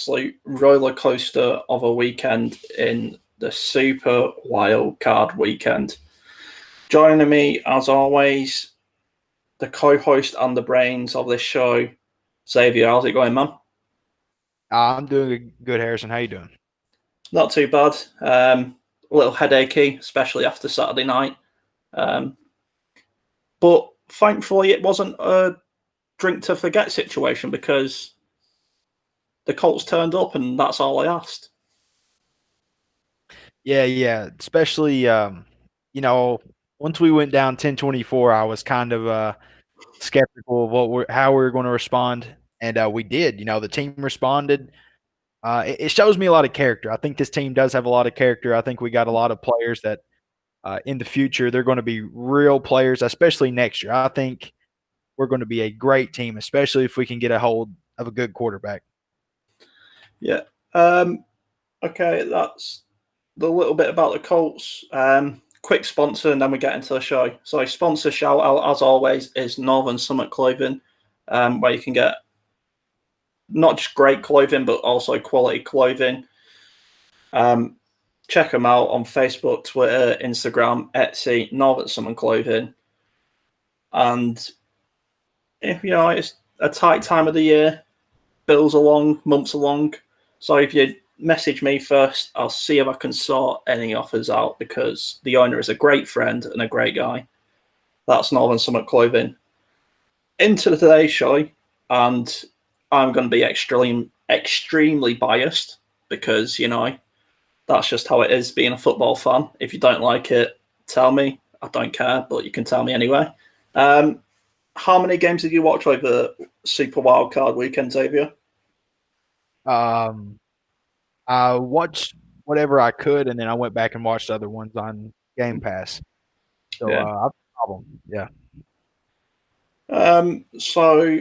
absolute roller coaster of a weekend in the Super Wild Card weekend. Joining me, as always, the co-host and the brains of this show, Xavier. How's it going, man? I'm doing good, Harrison. How you doing? Not too bad. A little headachy, especially after Saturday night. Um, but thankfully, it wasn't a drink to forget situation because the Colts turned up, and that's all I asked. Yeah. Especially, once we went down 10-24, I was kind of skeptical of how we were going to respond, and we did. The team responded. It shows me a lot of character. I think this team does have a lot of character. I think we got a lot of players that, in the future, they're going to be real players, especially next year. I think we're going to be a great team, especially if we can get a hold of a good quarterback. Yeah. Okay, that's the little bit about the Colts. Quick sponsor, and then we get into the show. So, sponsor shout out, as always, is Northern Summit Clothing, where you can get not just great clothing, but also quality clothing. Check them out on Facebook, Twitter, Instagram, Etsy, Northern Summit Clothing. And if it's a tight time of the year, bills along, months along. So if you message me first, I'll see if I can sort any offers out because the owner is a great friend and a great guy. That's Northern Summit Clothing. Into today's show, and I'm going to be extremely biased because, that's just how it is being a football fan. If you don't like it, tell me. I don't care, but you can tell me anyway. How many games did you watch over Super Wildcard weekend, Xavier? I watched whatever I could, and then I went back and watched other ones on Game Pass. So, Yeah. I have a problem. Yeah. So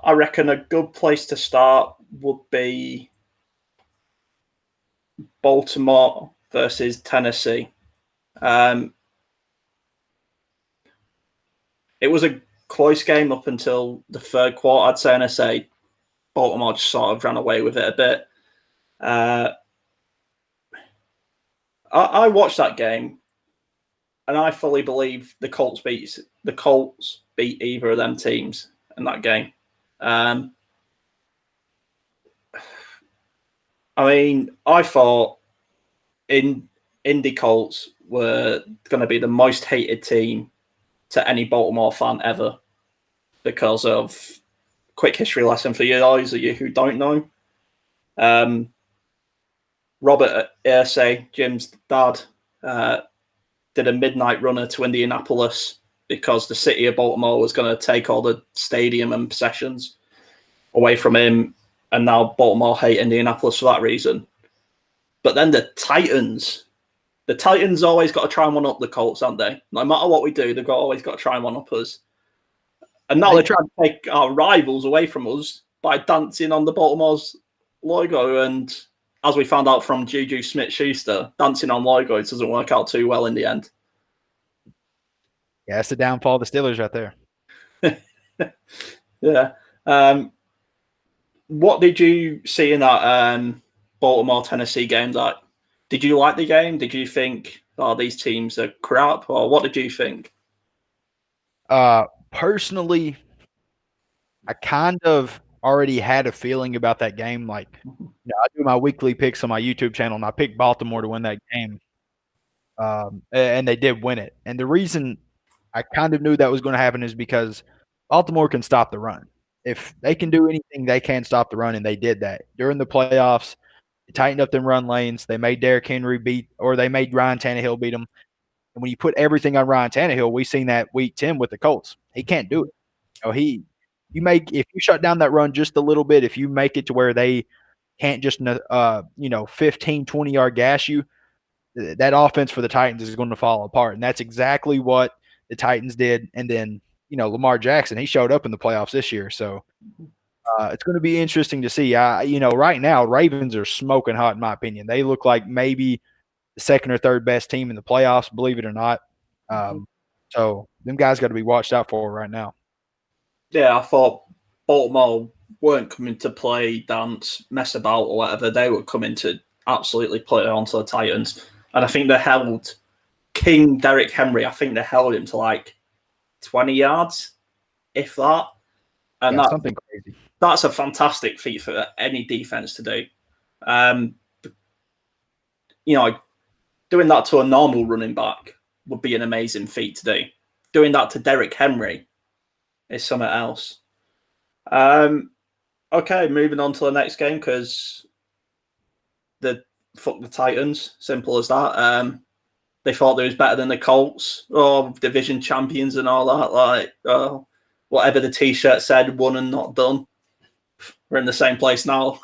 I reckon a good place to start would be Baltimore versus Tennessee. Um, it was a close game up until the third quarter, I'd say, and I say Baltimore just sort of ran away with it a bit. I watched that game, and I fully believe the Colts beat either of them teams in that game. I thought Indy Colts were going to be the most hated team to any Baltimore fan ever because of quick history lesson for you guys of you who don't know. Robert Irsay, Jim's dad, did a midnight runner to Indianapolis because the city of Baltimore was going to take all the stadium and possessions away from him, and now Baltimore hate Indianapolis for that reason. But then the Titans always got to try and one up the Colts, aren't they? No matter what we do, they've always got to try and one up us. And now they're trying to take our rivals away from us by dancing on the Baltimore's logo. And as we found out from Juju Smith-Schuster, dancing on logos doesn't work out too well in the end. Yeah, that's the downfall of the Steelers right there. Yeah. What did you see in that Baltimore-Tennessee game? Did you like the game? Did you think, these teams are crap? Or what did you think? Personally, I kind of already had a feeling about that game. Like, I do my weekly picks on my YouTube channel, and I picked Baltimore to win that game. And they did win it. And the reason I kind of knew that was going to happen is because Baltimore can stop the run. If they can do anything, they can stop the run, and they did that during the playoffs. They tightened up them run lanes. They made Derrick Henry they made Ryan Tannehill beat them. And when you put everything on Ryan Tannehill, we seen that week 10 with the Colts. He can't do it. If you shut down that run just a little bit, if you make it to where they can't just 15, 20-yard gas you, that offense for the Titans is going to fall apart. And that's exactly what the Titans did. And then, Lamar Jackson, he showed up in the playoffs this year. So it's going to be interesting to see. Right now, Ravens are smoking hot, in my opinion. They look like maybe the second or third best team in the playoffs, believe it or not. So them guys got to be watched out for right now. Yeah, I thought Baltimore weren't coming to play, dance, mess about, or whatever. They were coming to absolutely play it onto the Titans. And I think they held King Derrick Henry. I think they held him to like 20 yards, if that. And something crazy. That's a fantastic feat for any defense to do. Doing that to a normal running back would be an amazing feat to do. Doing that to Derrick Henry is something else. Okay, moving on to the next game because fuck the Titans. Simple as that. They thought they was better than the Colts or division champions and all that. Like, whatever the T-shirt said, won and not done. We're in the same place now.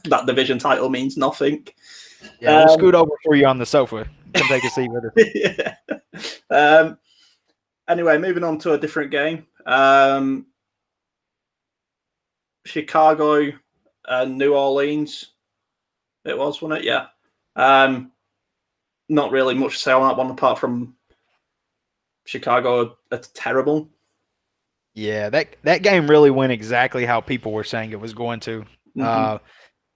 That division title means nothing. Yeah, we'll scoot over for you on the sofa. Come take a seat with us. Yeah. Anyway, moving on to a different game. Chicago and New Orleans. It was, wasn't it? Yeah. Not really much to say on that one apart from Chicago are terrible. Yeah, that game really went exactly how people were saying it was going to. A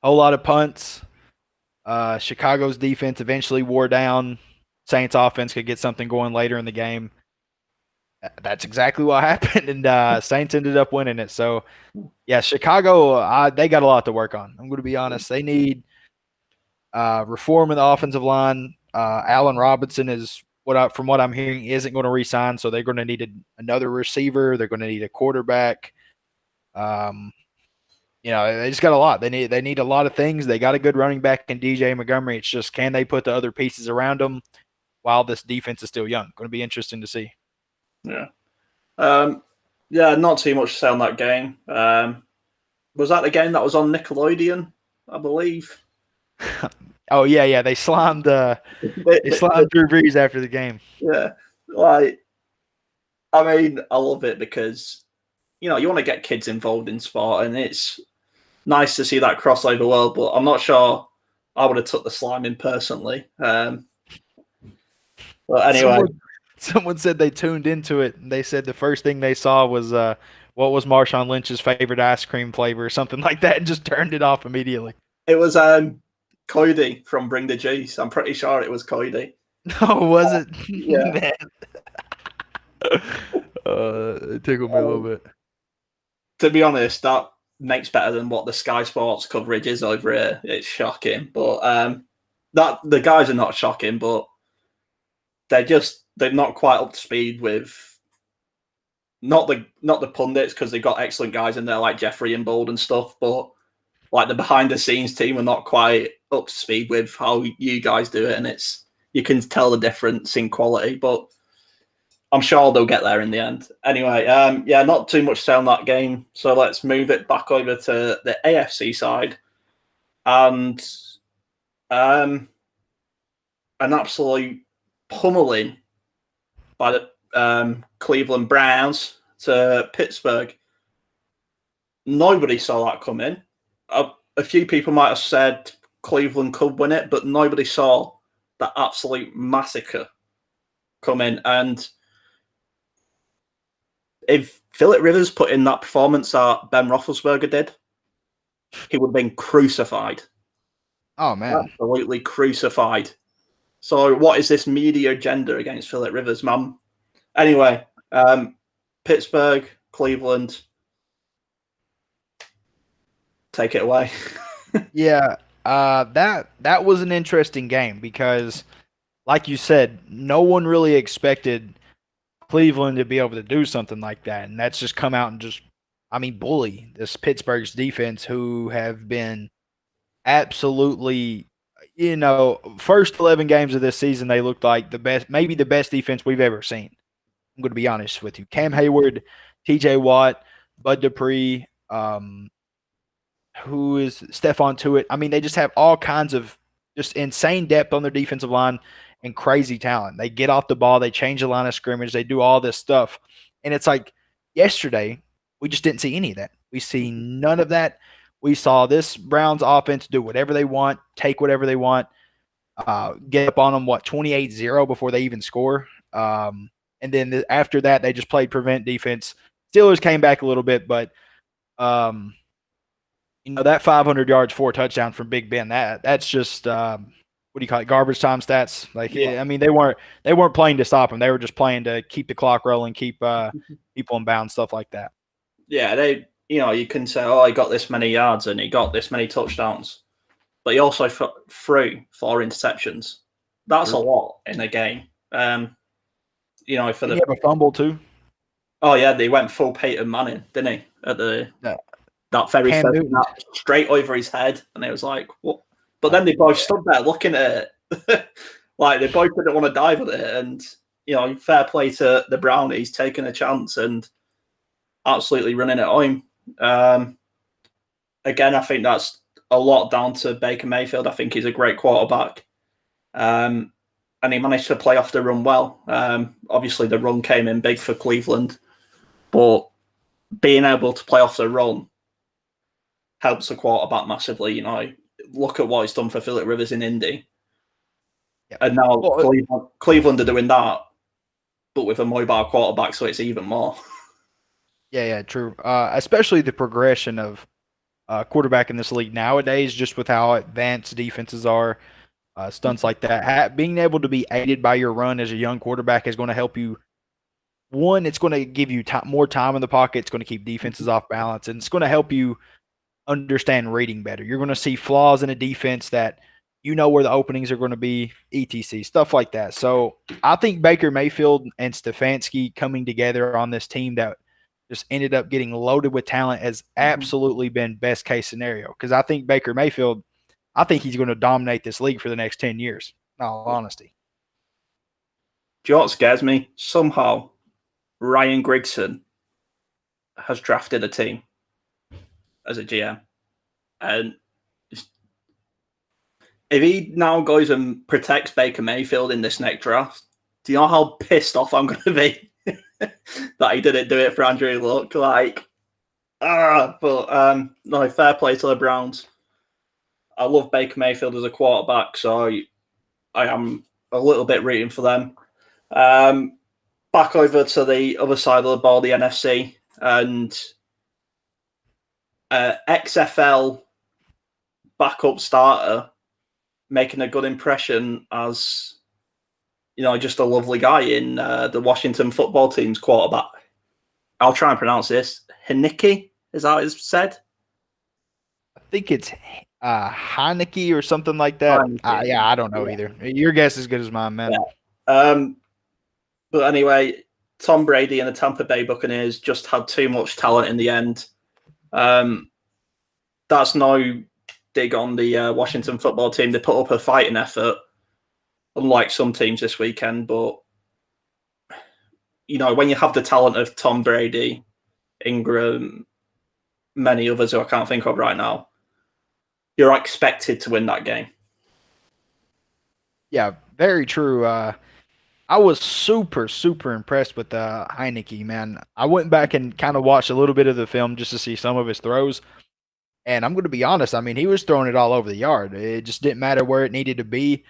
whole lot of punts. Chicago's defense eventually wore down. Saints offense could get something going later in the game. That's exactly what happened, and Saints ended up winning it. So, yeah, Chicago, they got a lot to work on. I'm going to be honest. They need reform in the offensive line. Allen Robinson is from what I'm hearing, isn't going to re-sign, so they're going to need another receiver. They're going to need a quarterback. They just got a lot. They need a lot of things. They got a good running back in DJ Montgomery. It's just, can they put the other pieces around them while this defense is still young? Going to be interesting to see. Yeah. Not too much to say on that game. Was that the game that was on Nickelodeon, I believe? Oh, yeah. They slimed Drew Brees after the game. Yeah. I love it because, you want to get kids involved in sport, and it's nice to see that crossover world, but I'm not sure I would have took the sliming personally. But anyway. Someone said they tuned into it, and they said the first thing they saw was what was Marshawn Lynch's favorite ice cream flavor or something like that, and just turned it off immediately. It was Cody from Bring the Juice. I'm pretty sure it was Cody. Oh, was it? Yeah. It tickled me a little bit. To be honest, that makes better than what the Sky Sports coverage is over here. It's shocking, but the guys are not shocking, but they're not quite up to speed with not the pundits, because they've got excellent guys in there like Jeffrey and Bold and stuff, but like the behind the scenes team are not quite up to speed with how you guys do it, and you can tell the difference in quality, but I'm sure they'll get there in the end. Anyway, not too much to say on that game, so let's move it back over to the AFC side, and an absolute pummeling by the Cleveland Browns to Pittsburgh. Nobody saw that coming. A few people might have said Cleveland could win it, but nobody saw that absolute massacre coming. And if Philip Rivers put in that performance that Ben Roethlisberger did, he would have been crucified. Oh, man. Absolutely crucified. So what is this media agenda against Philip Rivers, man? Anyway, Pittsburgh, Cleveland, take it away. Yeah, that was an interesting game because, like you said, no one really expected Cleveland to be able to do something like that, and that's just come out and bully this Pittsburgh's defense, who have been absolutely, first 11 games of this season, they looked like maybe the best defense we've ever seen. I'm going to be honest with you. Cam Hayward, TJ Watt, Bud Dupree, who is Stephon Tuitt. They just have all kinds of just insane depth on their defensive line and crazy talent. They get off the ball, they change the line of scrimmage, they do all this stuff. And it's like yesterday, we just didn't see any of that. We see none of that. We saw this Browns offense do whatever they want, take whatever they want, get up on them, 28-0 before they even score. And then after that, they just played prevent defense. Steelers came back a little bit, but That 500 yards, 4 touchdowns from Big Ben, that's just what do you call it? Garbage time stats. Like, Yeah. I mean, they weren't playing to stop him. They were just playing to keep the clock rolling, keep people in bounds, stuff like that. Yeah, you can say, oh, he got this many yards and he got this many touchdowns, but he also threw 4 interceptions. That's a lot in a game. For Did he have a fumble too? Oh yeah, they went full Peyton Manning, didn't he? At that very Cam first Newton. snap, straight over his head, and it was like, what? But then they both stood there looking at it, like they both didn't want to dive at it. And fair play to the Brownies taking a chance and absolutely running it home. Again, I think that's a lot down to Baker Mayfield. I think he's a great quarterback. And he managed to play off the run well. Obviously, the run came in big for Cleveland, but being able to play off the run helps the quarterback massively. Look at what he's done for Phillip Rivers in Indy. Yeah. And now Cleveland are doing that, but with a mobile quarterback, so it's even more. Yeah, true. Especially the progression of quarterback in this league nowadays, just with how advanced defenses are, stunts like that. Being able to be aided by your run as a young quarterback is going to help you. One, it's going to give you more time in the pocket. It's going to keep defenses off balance, and it's going to help you understand reading better. You're going to see flaws in a defense that where the openings are going to be, etc., stuff like that. So I think Baker Mayfield and Stefanski coming together on this team that just ended up getting loaded with talent has absolutely been best case scenario. Because I think Baker Mayfield, I think he's going to dominate this league for the next 10 years, in all honesty. Do you know what scares me? Somehow, Ryan Grigson has drafted a team as a GM. And if he now goes and protects Baker Mayfield in this next draft, do you know how pissed off I'm going to be that he didn't do it for Andrew Luck? No, fair play to the Browns. I love Baker Mayfield as a quarterback, so I am a little bit rooting for them. Back over to the other side of the ball, the NFC, and XFL backup starter making a good impression as just a lovely guy in the Washington football team's quarterback. I'll try and pronounce this. Heinicke, is that how it's said? I think it's Heinicke or something like that. I don't know either. Your guess is as good as mine, man. Yeah. But anyway, Tom Brady and the Tampa Bay Buccaneers just had too much talent in the end. That's no dig on the Washington football team. They put up a fighting effort, unlike some teams this weekend. But, when you have the talent of Tom Brady, Ingram, many others who I can't think of right now, you're expected to win that game. Yeah, very true. I was super, super impressed with Heinicke, man. I went back and kind of watched a little bit of the film just to see some of his throws. And I'm going to be honest, I mean, he was throwing it all over the yard. It just didn't matter where it needed to be.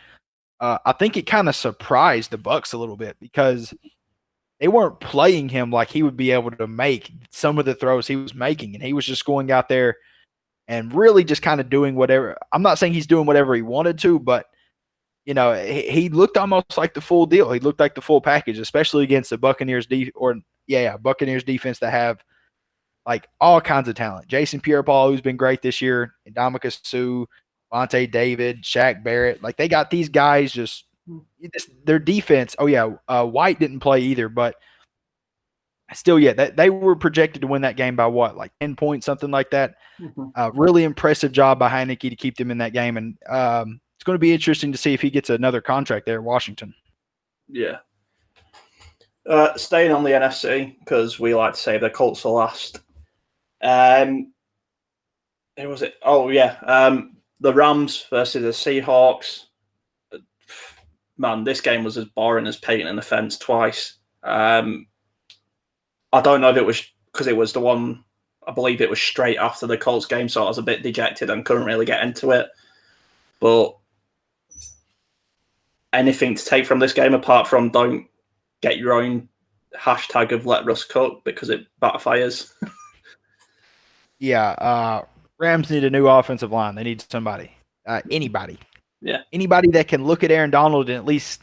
I think it kind of surprised the Bucs a little bit because they weren't playing him like he would be able to make some of the throws he was making. And he was just going out there and really just kind of doing whatever. I'm not saying he's doing whatever he wanted to, but he looked almost like the full deal. He looked like the full package, especially against the Buccaneers Buccaneers defense that have like all kinds of talent. Jason Pierre-Paul, who's been great this year, Ndamukong Suh, Vontae David, Shaq Barrett. Like they got these guys just their defense. Oh yeah, White didn't play either, but still, they were projected to win that game by what, like 10 points, something like that. Really impressive job by Heinicke to keep them in that game, and it's going to be interesting to see if he gets another contract there in Washington. Yeah. Staying on the NFC, because we like to say the Colts are last. Who was it? Oh, yeah. The Rams versus the Seahawks. Man, this game was as boring as painting in the fence twice. I don't know if it was because it was the one, I believe it was straight after the Colts game, so I was a bit dejected and couldn't really get into it. But anything to take from this game apart from don't get your own hashtag of let Russ cook because it backfires? Yeah, Rams need a new offensive line. They need somebody, anybody. Yeah. Anybody that can look at Aaron Donald and at least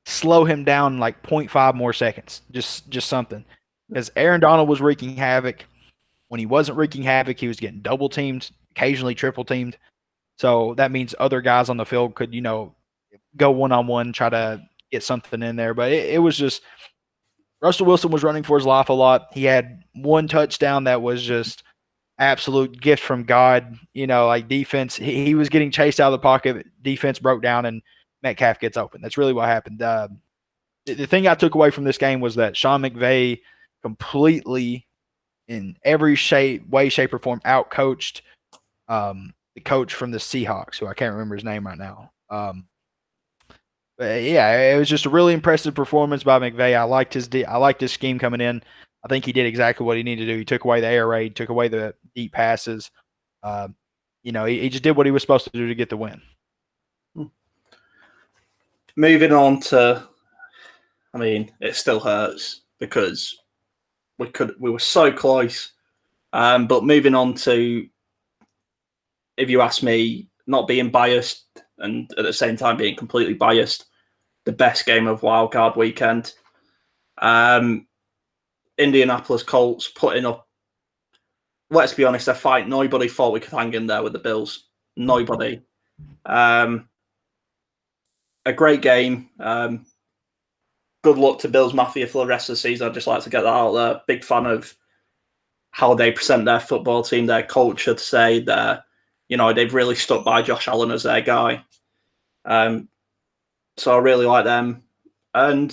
slow him down like 0.5 more seconds. Just something. Because Aaron Donald was wreaking havoc. When he wasn't wreaking havoc, he was getting double teamed, occasionally triple teamed. So that means other guys on the field could, go one-on-one, try to get something in there. But it was just Russell Wilson was running for his life a lot. He had one touchdown that was just absolute gift from God. Like defense, he was getting chased out of the pocket. Defense broke down, and Metcalf gets open. That's really what happened. The thing I took away from this game was that Sean McVay completely, in every way, shape, or form, outcoached the coach from the Seahawks, who I can't remember his name right now. But yeah, it was just a really impressive performance by McVay. I liked his scheme coming in. I think he did exactly what he needed to do. He took away the air raid, took away the deep passes. He just did what he was supposed to do to get the win. Moving on to, it still hurts because we were so close. But moving on to, if you ask me, not being biased and at the same time being completely biased, the best game of Wildcard Weekend. Indianapolis Colts putting up, let's be honest, a fight nobody thought we could hang in there with the Bills. Nobody. A great game. Good luck to Bills Mafia for the rest of the season. I'd just like to get that out there. Big fan of how they present their football team, their culture, to say that, they've really stuck by Josh Allen as their guy. So I really like them. And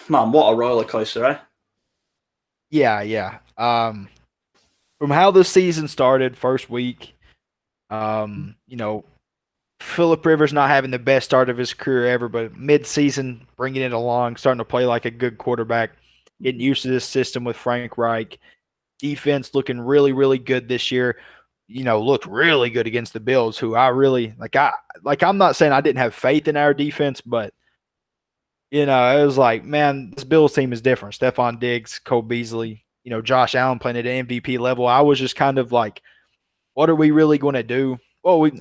man, what a roller coaster, eh? Yeah. From how the season started, first week, Philip Rivers not having the best start of his career ever, but mid-season bringing it along, starting to play like a good quarterback, getting used to this system with Frank Reich. Defense looking really, really good this year. Looked really good against the Bills, who I really like. I'm not saying I didn't have faith in our defense, but it was like, man, this Bills team is different. Stephon Diggs, Cole Beasley, Josh Allen playing at an MVP level. I was just kind of like, what are we really going to do? Well, we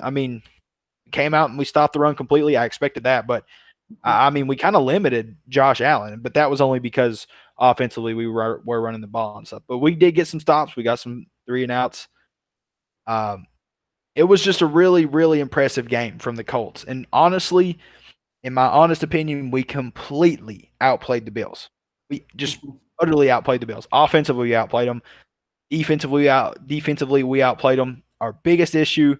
came out and we stopped the run completely. I expected that, but we kind of limited Josh Allen, but that was only because offensively we were running the ball and stuff. But we did get some stops. We got some 3-and-outs. It was just a really, really impressive game from the Colts. And honestly, in my honest opinion, we completely outplayed the Bills. We just utterly outplayed the Bills. Offensively, we outplayed them. Defensively, we outplayed them. Our biggest issue,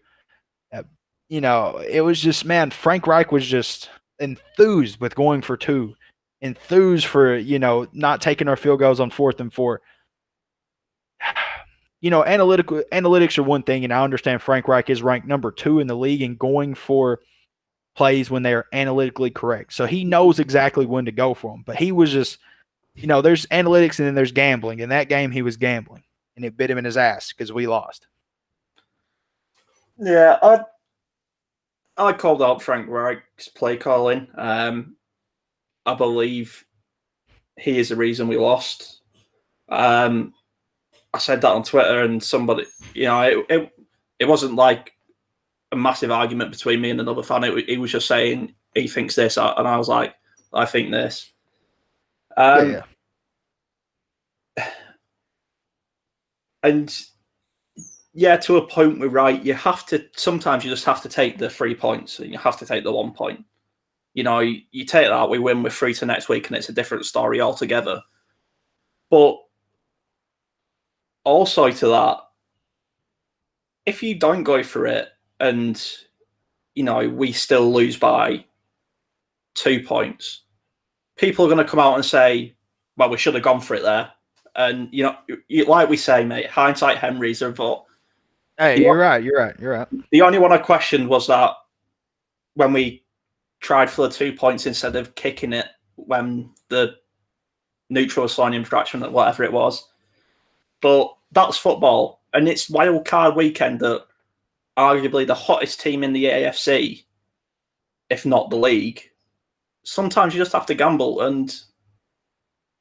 it was just, man, Frank Reich was just enthused with going for 2, enthused for, not taking our field goals on 4th and 4. Analytics are one thing, and I understand Frank Reich is ranked number 2 in the league and going for plays when they are analytically correct. So he knows exactly when to go for them. But he was just, there's analytics and then there's gambling. In that game, he was gambling, and it bit him in his ass because we lost. Yeah, I called out Frank Reich's play calling. I believe he is the reason we lost. I said that on Twitter, and somebody, it wasn't like a massive argument between me and another fan. He was just saying he thinks this, and I was like, I think this. Yeah. And yeah, to a point, we're right. Sometimes you just have to take the 3 points, and you have to take the 1 point. You take that, we win, we're free to next week, and it's a different story altogether. But also to that, if you don't go for it and, we still lose by 2 points, people are going to come out and say, well, we should have gone for it there. And, like we say, mate, hindsight Henry's a vote. Hey, you're right. The only one I questioned was that when we tried for the 2 points instead of kicking it when the neutral was signing infraction, whatever it was. But that's football, and it's wild card weekend that arguably the hottest team in the AFC, if not the league. Sometimes you just have to gamble, and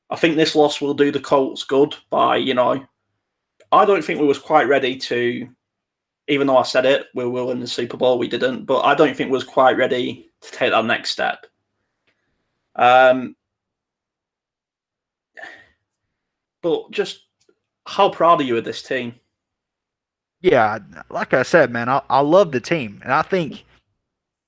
I think this loss will do the Colts good by, I don't think we was quite ready to, even though I said it, we will in the Super Bowl, we didn't, but I don't think we was quite ready to take that next step. But just how proud are you of this team? Yeah, like I said, man, I love the team, and I think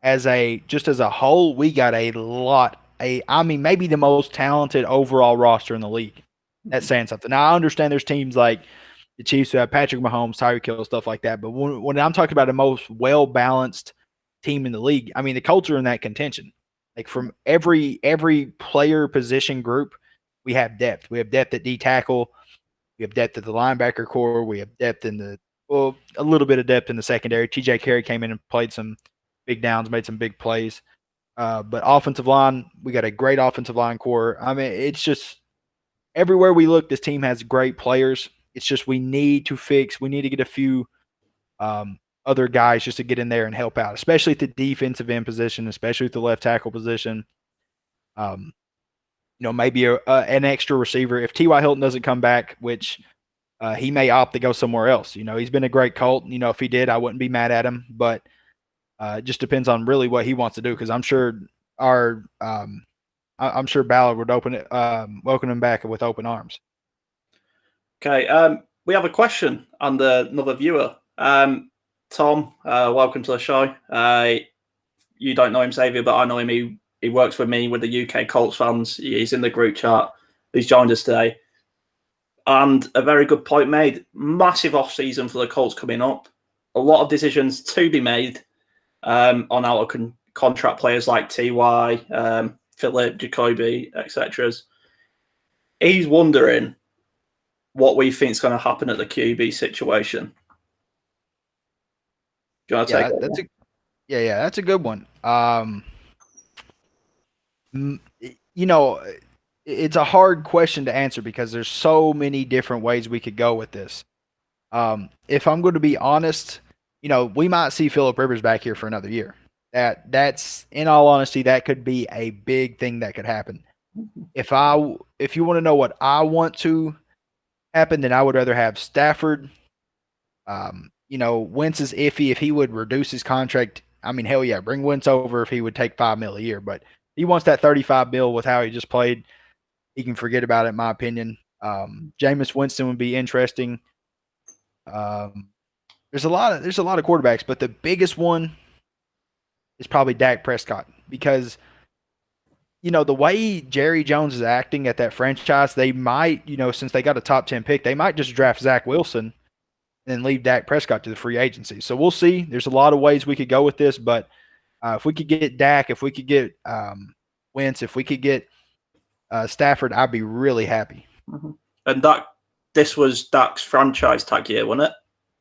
as a whole, we got a lot. I mean, maybe the most talented overall roster in the league. That's saying something. Now I understand there's teams like the Chiefs who have Patrick Mahomes, Tyreek Hill, stuff like that. But when I'm talking about the most well balanced team in the league, I mean the Colts are in that contention. Like from every player position group, we have depth. We have depth at D tackle. We have depth at the linebacker core. We have depth in the a little bit of depth in the secondary. TJ Carey came in and played some big downs, made some big plays. But offensive line, we got a great offensive line core. I mean, it's just everywhere we look, this team has great players. It's just we need to get a few other guys just to get in there and help out, especially at the defensive end position, especially at the left tackle position. Maybe an extra receiver. If T.Y. Hilton doesn't come back, which he may opt to go somewhere else. He's been a great Colt. If he did, I wouldn't be mad at him. But it just depends on really what he wants to do, because I'm sure I'm sure Ballard would welcome him back with open arms. Okay, we have a question and another viewer. Tom, welcome to the show. You don't know him, Xavier, but I know him. He works with me with the UK Colts fans. He's in the group chat. He's joined us today. And a very good point made. Massive off-season for the Colts coming up. A lot of decisions to be made on out of contract players like T.Y., Philip, Jacoby, etc. He's wondering what we think is going to happen at the QB situation. Do you want to take that? That's a good one. It's a hard question to answer because there's so many different ways we could go with this. If I'm going to be honest, we might see Philip Rivers back here for another year. That's in all honesty, that could be a big thing that could happen. If you want to know what I want to happen, then I would rather have Stafford. Wentz is iffy. If he would reduce his contract, I mean, hell yeah, bring Wentz over if he would take $5 million a year. But he wants that $35 million with how he just played. He can forget about it, in my opinion. Jameis Winston would be interesting. There's a lot of quarterbacks, but the biggest one is probably Dak Prescott, because the way Jerry Jones is acting at that franchise, they might, since they got a top 10 pick, they might just draft Zach Wilson and then leave Dak Prescott to the free agency. So we'll see. There's a lot of ways we could go with this, but if we could get Dak, if we could get Wentz, if we could get Stafford, I'd be really happy. Mm-hmm. And this was Dak's franchise tag year, wasn't it?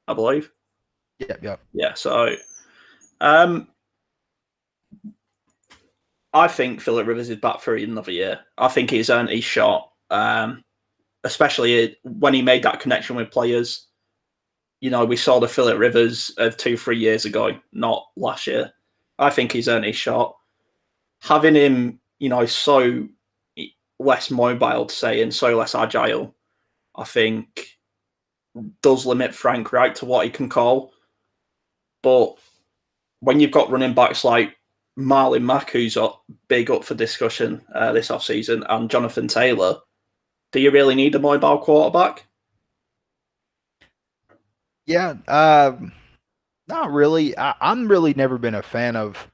I believe. Yeah. Yeah. So, I think Philip Rivers is back for another year. I think he's earned his shot, especially when he made that connection with players. We saw the Philip Rivers of 2-3 years ago, not last year. I think he's earned his shot. Having him, so less mobile, to say, and so less agile, I think does limit Frank Reich to what he can call. But when you've got running backs like Marlon Mack, who's big up for discussion this offseason, and Jonathan Taylor, do you really need a mobile quarterback? Yeah, not really. I'm really never been a fan of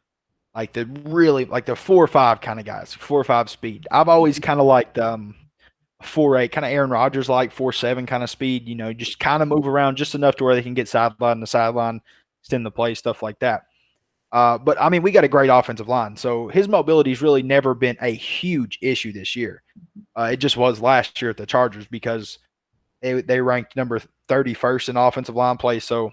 the 4-5 kind of guys, 4-5 speed. I've always kind of liked 4-8, kind of Aaron Rodgers like 4-7 kind of speed. Just kind of move around just enough to where they can get sideline to sideline, extend the play, stuff like that. But I mean, we got a great offensive line, so his mobility's really never been a huge issue this year. It just was last year at the Chargers because they ranked number 31st in offensive line play. So,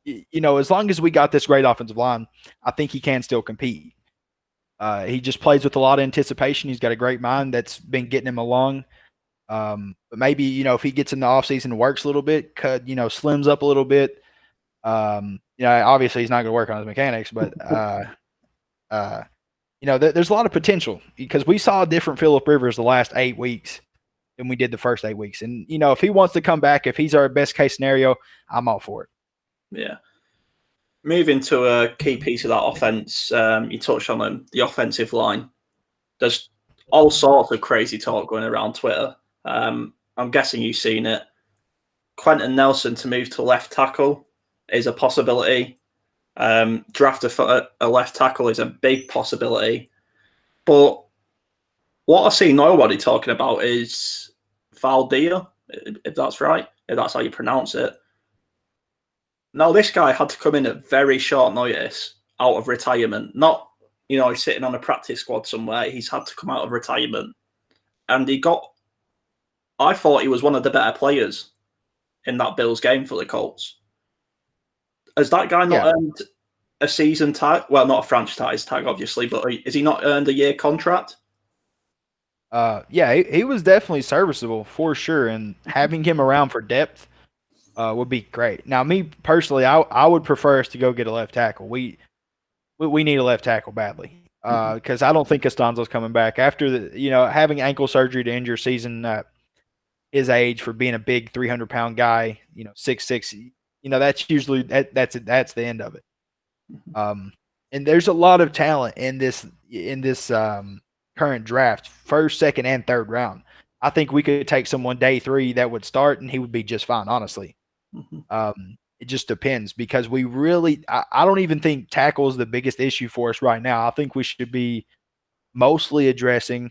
as long as we got this great offensive line, I think he can still compete. He just plays with a lot of anticipation. He's got a great mind that's been getting him along. But maybe, if he gets in the offseason and works a little bit, slims up a little bit. Obviously he's not going to work on his mechanics, but there's a lot of potential because we saw a different Philip Rivers the last 8 weeks than we did the first 8 weeks. And, if he wants to come back, if he's our best case scenario, I'm all for it. Yeah. Moving to a key piece of that offense, you touched on them, the offensive line. There's all sorts of crazy talk going around Twitter. I'm guessing you've seen it. Quentin Nelson to move to left tackle is a possibility. Draft a left tackle is a big possibility. But what I see nobody talking about is Valdia, if that's right, if that's how you pronounce it. Now, this guy had to come in at very short notice out of retirement. Not, he's sitting on a practice squad somewhere. He's had to come out of retirement. And I thought he was one of the better players in that Bills game for the Colts. Has that guy not earned a season tag? Well, not a franchise tag, obviously, but has he not earned a year contract? He was definitely serviceable for sure, and having him around for depth would be great. Now, me personally, I would prefer us to go get a left tackle. We need a left tackle badly because I don't think Costanzo's coming back after having ankle surgery to injure season his age for being a big 300-pound guy, 6'6". That's usually that's the end of it. And there's a lot of talent in this current draft, first, second, and third round. I think we could take someone day 3 that would start, and he would be just fine, honestly. It just depends because we really I don't even think tackle is the biggest issue for us right now. I think we should be mostly addressing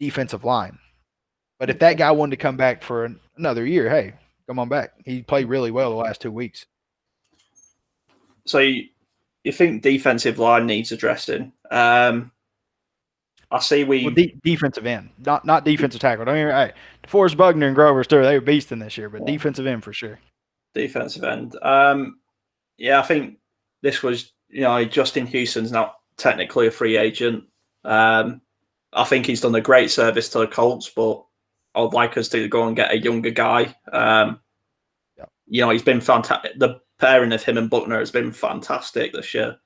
defensive line. But if that guy wanted to come back for another year, hey, come on back. He played really well the last 2 weeks. So you think defensive line needs addressing? I see defensive end, not defensive tackle. Don't hear right. DeForest Buckner and Grover Stewart, they were beasting this year, but defensive end for sure. Defensive end. I think this was, Justin Houston's not technically a free agent. I think he's done a great service to the Colts, but I'd like us to go and get a younger guy. He's been fantastic. The pairing of him and Buckner has been fantastic this year.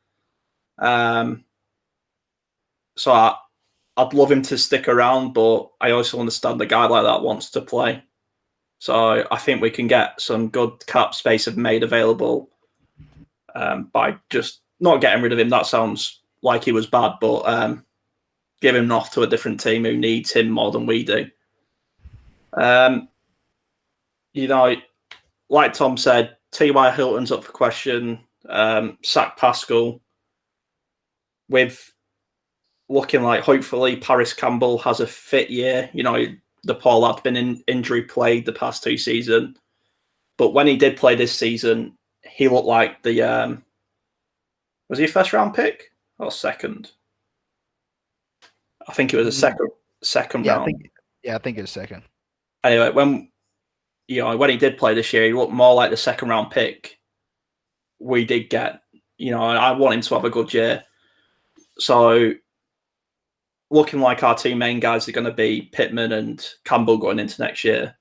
So I'd love him to stick around, but I also understand a guy like that wants to play. So I think we can get some good cap space made available by just not getting rid of him. That sounds like he was bad, but give him off to a different team who needs him more than we do. Like Tom said, T.Y. Hilton's up for question. Sack Pascal. With looking like hopefully Paris Campbell has a fit year. The poor lad's been injury plagued the past 2 seasons. But when he did play this season, he looked like the was he a first round pick or second? I think it was a second round. I think it was second. Anyway, when he did play this year, he looked more like the second round pick we did get. I want him to have a good year. So looking like our 2 main guys are going to be Pittman and Campbell going into next year.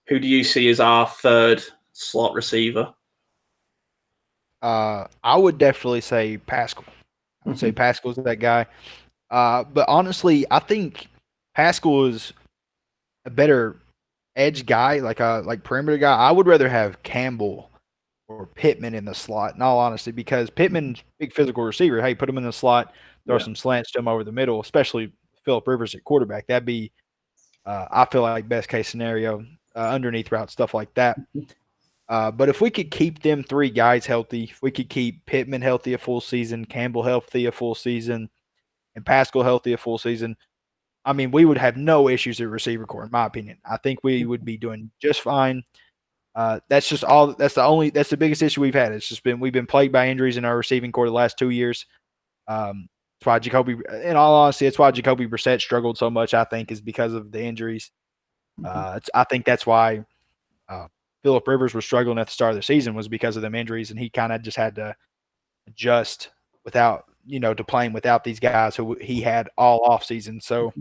Who do you see as our third slot receiver? I would definitely say Pascal. I would say Pascal's that guy. But honestly, I think Pascal is a better edge guy, like perimeter guy. I would rather have Campbell or Pittman in the slot, in all honesty, because Pittman's big physical receiver. Hey, put him in the slot, throw some slants to him over the middle, especially Phillip Rivers at quarterback. That'd be, I feel like, best case scenario, underneath route, stuff like that. But if we could keep them 3 guys healthy, if we could keep Pittman healthy a full season, Campbell healthy a full season, and Pascal healthy a full season, I mean, we would have no issues at receiver core, in my opinion. I think we would be doing just fine. That's the biggest issue we've had. It's just we've been plagued by injuries in our receiving core the last 2 years. That's why in all honesty, it's why Jacoby Brissett struggled so much, I think, is because of the injuries. I think that's why Phillip Rivers was struggling at the start of the season, was because of them injuries, and he kind of just had to adjust to playing without these guys who he had all off season. So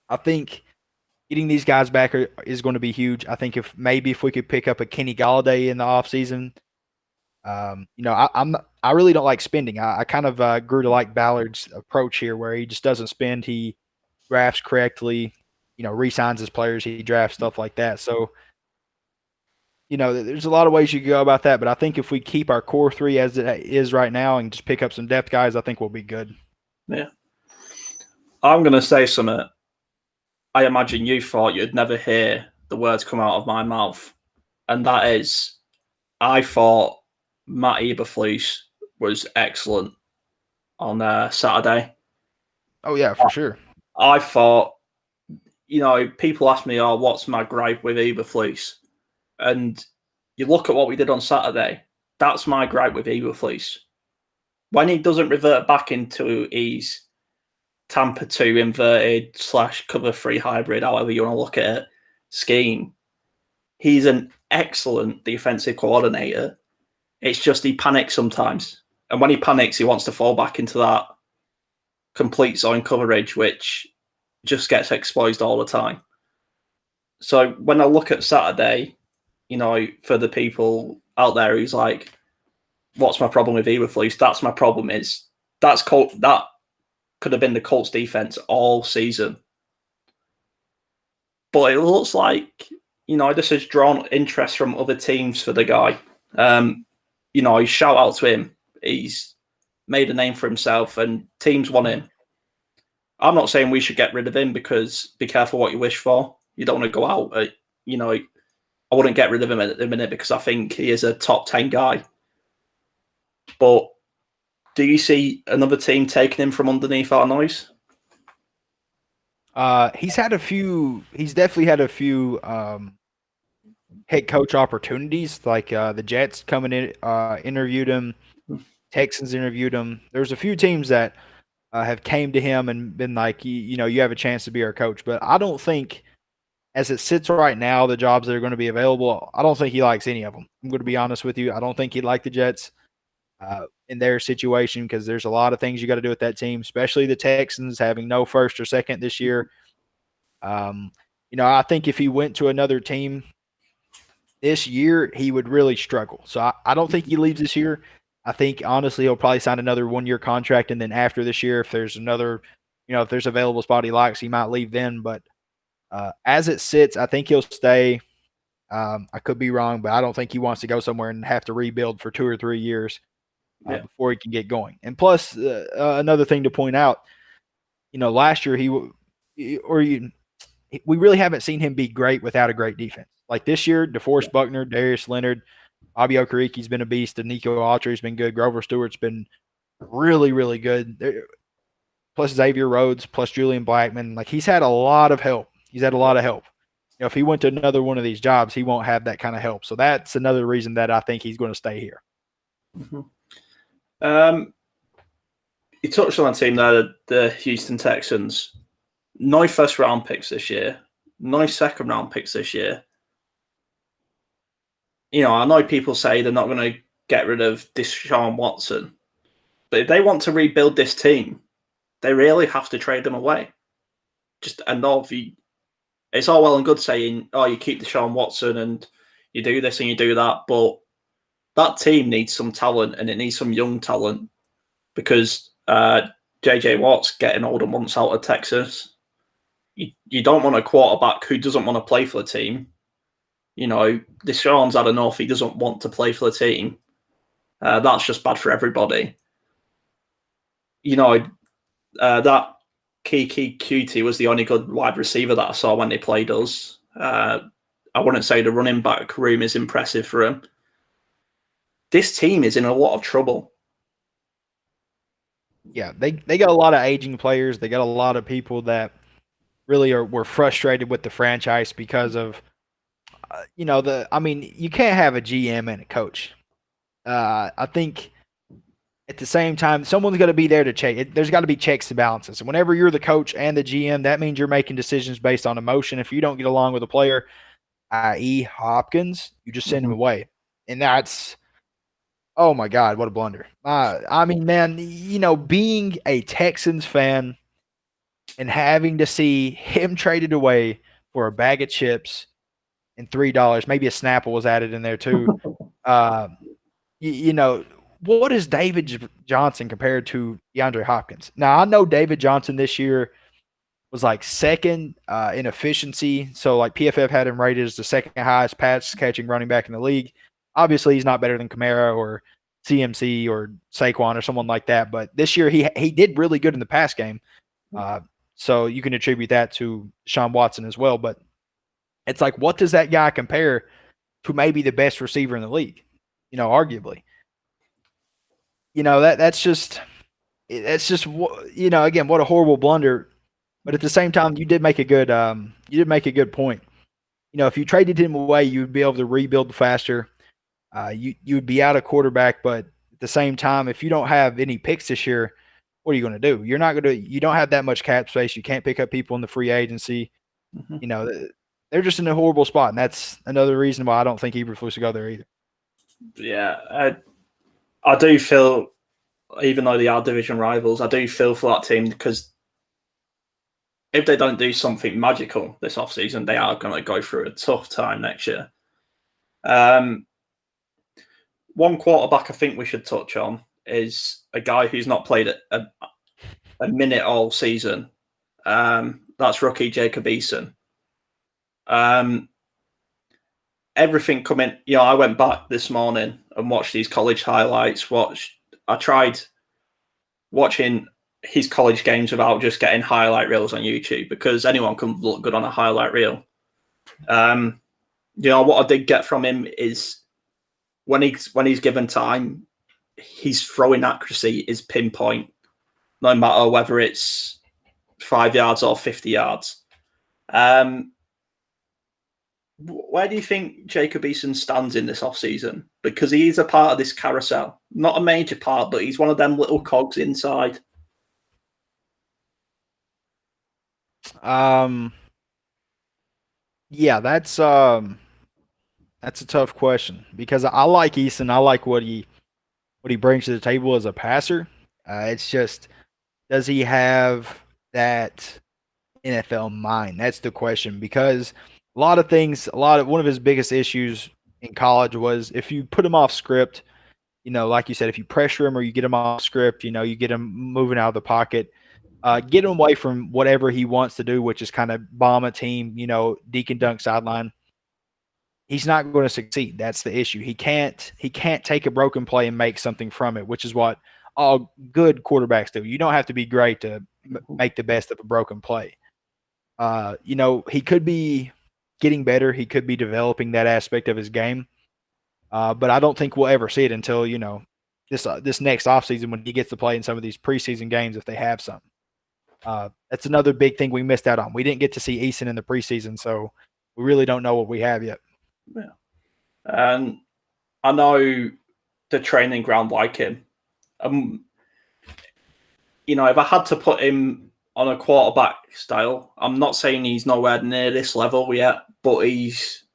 I think getting these guys back is going to be huge. I think if we could pick up a Kenny Golladay in the off season, I really don't like spending. I kind of grew to like Ballard's approach here, where he just doesn't spend. He drafts correctly. re-signs his players, he drafts stuff like that. So, there's a lot of ways you could go about that. But I think if we keep our core three as it is right now and just pick up some depth guys, I think we'll be good. Yeah. I'm going to say something. I imagine you thought you'd never hear the words come out of my mouth. And that is, I thought Matt Eberflus was excellent on Saturday. Oh, yeah, for sure. I thought, people ask me, what's my gripe with Eberflus? And you look at what we did on Saturday, that's my gripe with Eberflus. When he doesn't revert back into his Tampa 2 inverted / cover 3 hybrid, however you want to look at it, scheme, he's an excellent defensive coordinator. It's just he panics sometimes. And when he panics, he wants to fall back into that complete zone coverage, which just gets exposed all the time. So when I look at Saturday, for the people out there who's like, what's my problem with Eberflus? That's my problem is that could have been the Colts defense all season. But it looks like, this has drawn interest from other teams for the guy. Shout out to him. He's made a name for himself and teams want him. I'm not saying we should get rid of him because be careful what you wish for. You don't want to go out. I wouldn't get rid of him at the minute because I think he is a top 10 guy. But do you see another team taking him from underneath our noise? He's definitely had a few head coach opportunities, like the Jets coming in, interviewed him, Texans interviewed him. There's a few teams that have came to him and been like, you have a chance to be our coach. But I don't think, as it sits right now, the jobs that are going to be available, I don't think he likes any of them. I'm going to be honest with you. I don't think he'd like the Jets in their situation because there's a lot of things you got to do with that team, especially the Texans having no first or second this year. I think if he went to another team this year, he would really struggle. So I don't think he leaves this year. I think, honestly, he'll probably sign another 1-year contract. And then after this year, if there's another, if there's available spot he likes, he might leave then. But as it sits, I think he'll stay. I could be wrong, but I don't think he wants to go somewhere and have to rebuild for 2 or 3 years before he can get going. And plus, another thing to point out, last year we really haven't seen him be great without a great defense. Like this year, DeForest Buckner, Darius Leonard, Bobby Okariki's been a beast, and Nico Autry's been good. Grover Stewart's been really, really good. Plus Xavier Rhodes, plus Julian Blackmon. Like he's had a lot of help. If he went to another one of these jobs, he won't have that kind of help. So that's another reason that I think he's going to stay here. Mm-hmm. You touched on a team there, the Houston Texans. No first-round picks this year. No second-round picks this year. I know people say they're not going to get rid of Deshaun Watson. But if they want to rebuild this team, they really have to trade them away. It's all well and good saying, you keep Deshaun Watson and you do this and you do that, but that team needs some talent and it needs some young talent because JJ Watt's getting older months out of Texas. You don't want a quarterback who doesn't want to play for the team. Deshaun's had enough. He doesn't want to play for the team. That's just bad for everybody. That Kiki Cutie was the only good wide receiver that I saw when they played us. I wouldn't say the running back room is impressive for him. This team is in a lot of trouble. Yeah, they got a lot of aging players. They got a lot of people that really were frustrated with the franchise because of, you can't have a GM and a coach. I think at the same time, someone's got to be there to check. There's got to be checks and balances. And whenever you're the coach and the GM, that means you're making decisions based on emotion. If you don't get along with a player, i.e. Hopkins, you just send him away. And that's, oh my God, what a blunder. Man, being a Texans fan and having to see him traded away for a bag of chips and $3, maybe a Snapple was added in there too. What is David Johnson compared to DeAndre Hopkins? Now, I know David Johnson this year was like second in efficiency. So like PFF had him rated as the second highest pass catching running back in the league. Obviously, he's not better than Kamara or CMC or Saquon or someone like that. But this year he did really good in the pass game. So you can attribute that to Sean Watson as well. But it's like, what does that guy compare to maybe the best receiver in the league? Arguably. That's just again, what a horrible blunder. But at the same time, you did make a good point. If you traded him away, you would be able to rebuild faster. You would be out of quarterback, but at the same time, if you don't have any picks this year, what are you going to do? You don't have that much cap space. You can't pick up people in the free agency. They're just in a horrible spot, and that's another reason why I don't think Eberflus should go there either. Yeah, I do feel, even though they are division rivals, I do feel for that team, because if they don't do something magical this offseason, they are going to go through a tough time next year. One quarterback I think we should touch on is a guy who's not played a minute all season. That's rookie Jacob Eason. Everything coming, I went back this morning and watched these college highlights. I tried watching his college games without just getting highlight reels on YouTube, because anyone can look good on a highlight reel. What I did get from him is when he's given time, his throwing accuracy is pinpoint, no matter whether it's 5 yards or 50 yards. Where do you think Jacob Eason stands in this offseason? Because he's a part of this carousel. Not a major part, but he's one of them little cogs inside. Yeah, that's a tough question, because I like Eason. I like what he brings to the table as a passer. It's just, does he have that NFL mind? That's the question, because one of his biggest issues in college was if you put him off script, like you said, if you pressure him or you get him off script, you get him moving out of the pocket, get him away from whatever he wants to do, which is kind of bomb a team, deke and dunk sideline. He's not going to succeed. That's the issue. He can't take a broken play and make something from it, which is what all good quarterbacks do. You don't have to be great to make the best of a broken play. He could be getting better. He could be developing that aspect of his game. But I don't think we'll ever see it until, this next offseason, when he gets to play in some of these preseason games, if they have some. That's another big thing we missed out on. We didn't get to see Eason in the preseason, so we really don't know what we have yet. Yeah. And I know the training ground like him. If I had to put him on a quarterback style, I'm not saying he's nowhere near this level yet, but he's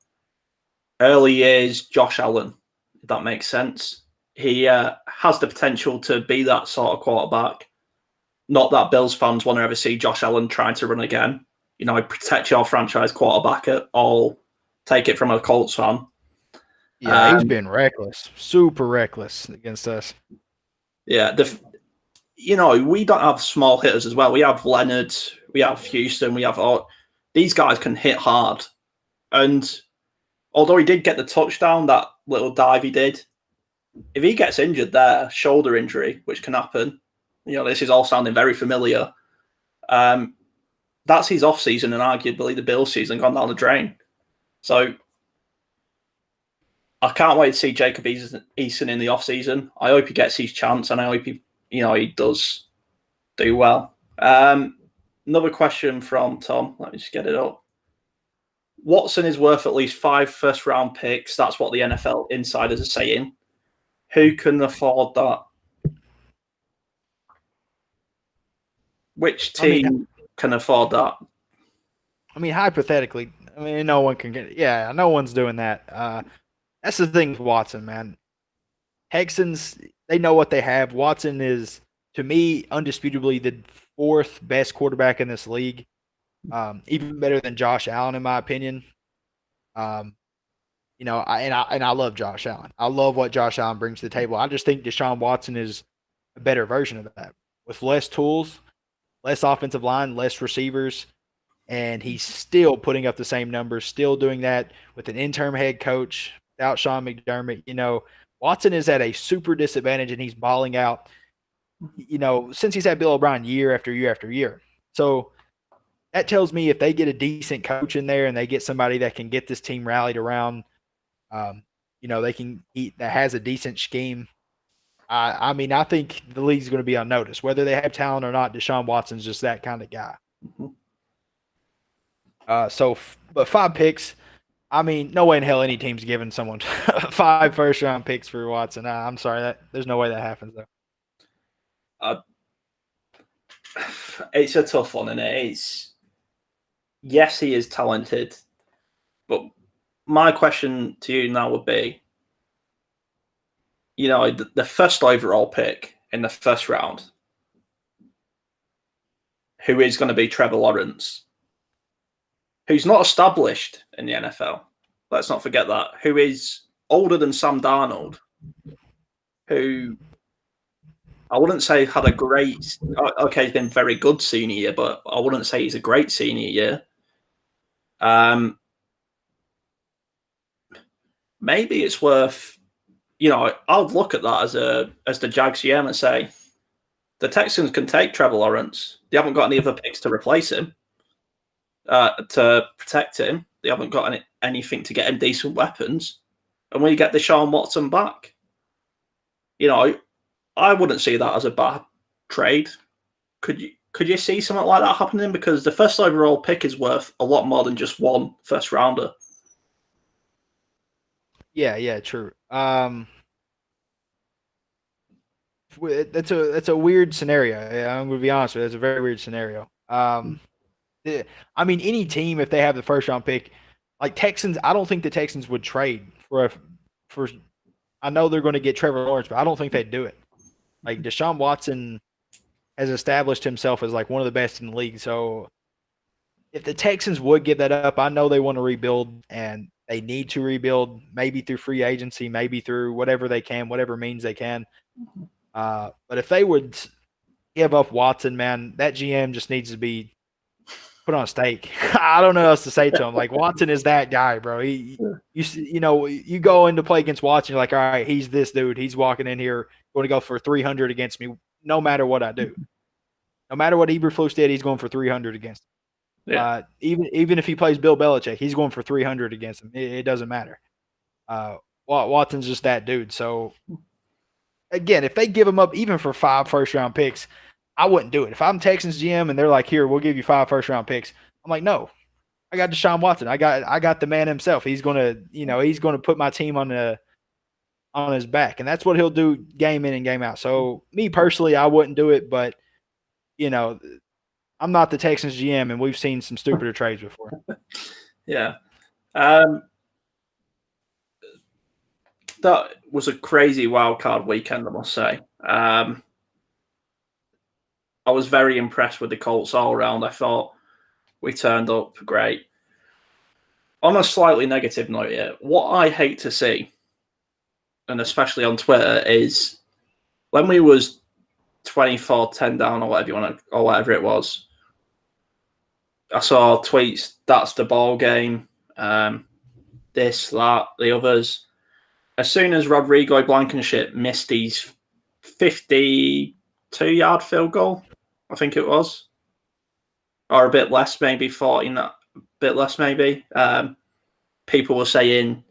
early years Josh Allen, if that makes sense. He has the potential to be that sort of quarterback. Not that Bills fans want to ever see Josh Allen trying to run again. Protect your franchise quarterback at all. Take it from a Colts fan. Yeah, he's been reckless, super reckless against us. Yeah, we don't have small hitters as well. We have Leonard, we have Houston, we have these guys can hit hard. And although he did get the touchdown, that little dive he did, if he gets injured there, shoulder injury, which can happen, this is all sounding very familiar. That's his off season, and arguably the Bills season gone down the drain. So I can't wait to see Jacob Eason in the off season. I hope he gets his chance, and I hope he does do well. Another question from Tom. Let me just get it up. Watson is worth at least 5 first-round picks. That's what the NFL insiders are saying. Who can afford that? Which team can afford that? Hypothetically, no one can get. Yeah, no one's doing that. That's the thing with Watson, man. Texans, they know what they have. Watson is, to me, undisputably the 4th best quarterback in this league. Even better than Josh Allen, in my opinion. I love Josh Allen. I love what Josh Allen brings to the table. I just think Deshaun Watson is a better version of that. With less tools, less offensive line, less receivers, and he's still putting up the same numbers, still doing that with an interim head coach without Sean McDermott. Watson is at a super disadvantage, and he's balling out, since he's had Bill O'Brien year after year after year. So that tells me if they get a decent coach in there and they get somebody that can get this team rallied around, that has a decent scheme. I think the league's going to be on notice. Whether they have talent or not, Deshaun Watson's just that kind of guy. But 5 picks, no way in hell any team's giving someone 5 first-round picks for Watson. I'm sorry, there's no way that happens, though. It's a tough one, and yes, he is talented, but my question to you now would be, the first overall pick in the first round, who is going to be Trevor Lawrence, who's not established in the NFL. Let's not forget that. Who is older than Sam Darnold, who I wouldn't say had a great, okay, he's been very good senior year, but I wouldn't say he's a great senior year. Maybe it's worth, I'll look at that as the Jags GM and say, the Texans can take Trevor Lawrence. They haven't got any other picks to replace him, to protect him. They haven't got anything to get him decent weapons. And when you get Deshaun Watson back, I wouldn't see that as a bad trade. Could you see something like that happening? Because the first overall pick is worth a lot more than just one first rounder. Yeah, true. That's a weird scenario. I'm going to be honest with you. It's a very weird scenario. Any team, if they have the first round pick, like Texans, I don't think the Texans would trade for. I know they're going to get Trevor Lawrence, but I don't think they'd do it. Like Deshaun Watson has established himself as like one of the best in the league. So if the Texans would give that up, I know they want to rebuild and they need to rebuild, maybe through free agency, maybe through whatever they can, whatever means they can. But if they would give up Watson, man, that GM just needs to be put on a stake. I don't know what else to say to him. Like, Watson is that guy, bro. You go in to play against Watson, you're like, all right, he's this dude. He's walking in here going to go for 300 against me no matter what I do. No matter what Eberflus did, he's going for 300 against him. Yeah. Even if he plays Bill Belichick, he's going for 300 against him. It doesn't matter. Watson's just that dude. So, again, if they give him up even for 5 first-round picks, I wouldn't do it. If I'm Texans GM and they're like, here, we'll give you 5 first-round picks, I'm like, no. I got Deshaun Watson. I got the man himself. He's gonna put my team on his back, and that's what he'll do game in and game out. So me personally, I wouldn't do it, but I'm not the Texans GM, and we've seen some stupider trades before. Yeah. That was a crazy wild card weekend, I must say. I was very impressed with the Colts all around. I thought we turned up great. On a slightly negative note here, what I hate to see, and especially on Twitter, is when we was 24-10 down or whatever it was, I saw tweets, that's the ball game, this, that, the others. As soon as Rodrigo Blankenship missed his 52-yard field goal, I think it was, or a bit less, maybe 40, a bit less, maybe. People were saying,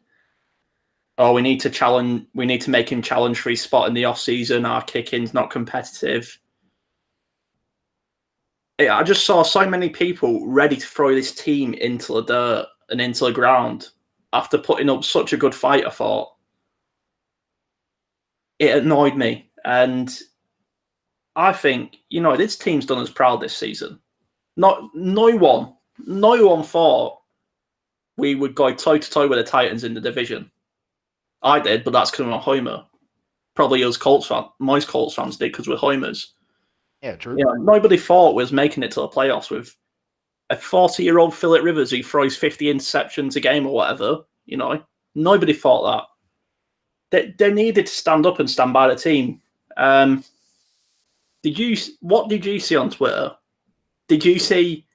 "Oh, we need to make him challenge for his spot in the off season. Our kicking's not competitive." I just saw so many people ready to throw this team into the dirt and into the ground after putting up such a good fight. I thought it annoyed me, and I think this team's done us proud this season. No one thought we would go toe to toe with the Titans in the division. I did, but that's because I'm a homer. Probably us Colts fans, most Colts fans did because we're homers. Yeah, true. Nobody thought we was making it to the playoffs with a 40-year-old Phillip Rivers who throws 50 interceptions a game or whatever. Nobody thought that. They needed to stand up and stand by the team. What did you see on Twitter Did you see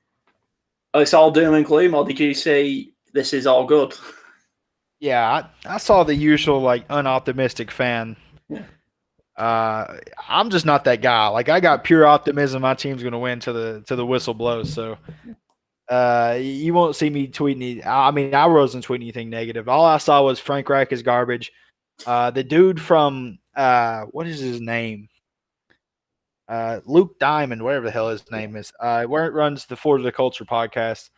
it's all doom and gloom, or did you see this is all good? Yeah, I saw the usual like unoptimistic fan. Yeah. I'm just not that guy. Like I got pure optimism my team's going to win to the whistle blows. So you won't see me tweeting. I mean, I wasn't tweeting anything negative. All I saw was Frank Reich is garbage. The dude from what is his name? Luke Diamond, whatever the hell his name is. Where it runs the Ford of the Culture podcast.